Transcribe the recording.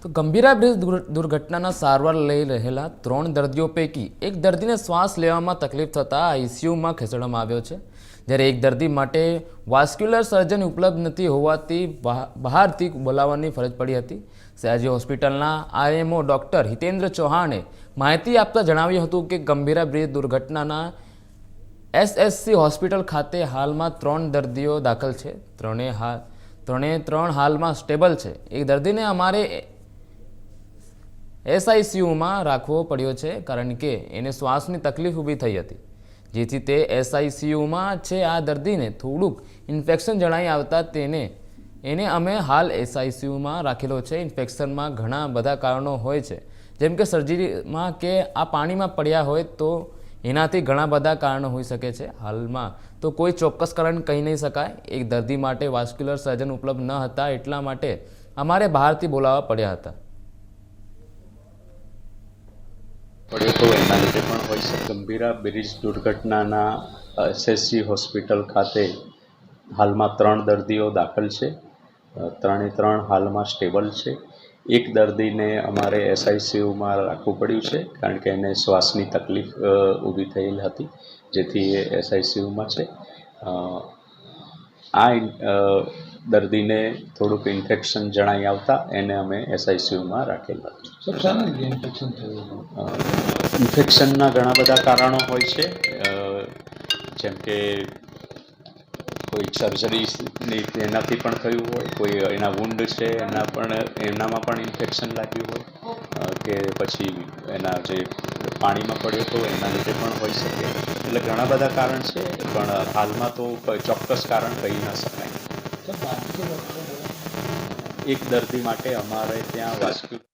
તો ગંભીરા બ્રિજ દુર્ઘટનાના સારવાર લઈ રહેલા 3 દર્દીઓ પૈકી એક દર્દીને શ્વાસ લેવામાં તકલીફ થતાં આઈસીયુમાં ખસેડવામાં આવ્યો છે, જ્યારે એક દર્દી માટે વાસ્ક્યુલર સર્જન ઉપલબ્ધ નથી હોવાથી બહારથી બોલાવવાની ફરજ પડી હતી. સયાજી હોસ્પિટલના આરએમઓ ડૉક્ટર હિતેન્દ્ર ચૌહાણે માહિતી આપતા જણાવ્યું હતું કે ગંભીરા બ્રિજ દુર્ઘટનાના એસએસસી હોસ્પિટલ ખાતે હાલમાં 3 દર્દીઓ દાખલ છે. ત્રણે હાલમાં સ્ટેબલ છે. એક દર્દીને અમારે એસઆઈસીયુમાં રાખવો પડ્યો છે કારણ કે એને શ્વાસની તકલીફ ઊભી થઈ હતી, જેથી તે એસઆઈસીયુમાં છે. આ દર્દીને થોડુંક ઇન્ફેક્શન જણાઈ આવતા એને અમે હાલ એસઆઈસીયુમાં રાખેલો છે. ઇન્ફેક્શનમાં ઘણા બધા કારણો હોય છે, જેમ કે સર્જરીમાં કે આ પાણીમાં પડ્યા હોય તો એનાથી ઘણા બધા કારણો હોઈ શકે છે. હાલમાં તો કોઈ ચોક્કસ કારણ કહી નહીં શકાય. એક દર્દી માટે વાસ્ક્યુલર સર્જન ઉપલબ્ધ ન હતા, એટલા માટે અમારે બહારથી બોલાવવા પડ્યા હતા. પડ્યો તો એના લીધે પણ હોય છે. ગંભીરા બ્રિજ દુર્ઘટનાના એસએસસી હોસ્પિટલ ખાતે હાલમાં 3 દર્દીઓ દાખલ છે. 3 હાલમાં સ્ટેબલ છે. એક દર્દીને અમારે એસઆઈસીયુમાં રાખવું પડ્યું છે કારણ કે એને શ્વાસની તકલીફ ઊભી થયેલ હતી, જેથી એ એસઆઈસીયુમાં છે. આ દર્દીને થોડુંક ઇન્ફેક્શન જણાઈ આવતા એને અમે એસઆઈસીયુમાં રાખેલ હતું. ઇન્ફેક્શનના ઘણા બધા કારણો હોય છે, જેમ કે કોઈ સર્જરી એનાથી પણ થયું હોય, કોઈ એના વુન્ડ છે એનામાં પણ ઇન્ફેક્શન લાગ્યું હોય, કે પછી એના જે પાણીમાં પડ્યો હતો એના લીધે પણ હોઈ શકે. એટલે ઘણા બધા કારણ છે, પણ હાલમાં તો કોઈ ચોક્કસ કારણ કહી ન શકાય. એક દર્દી માટે અમારે ત્યાં વાસ્ક્યુલર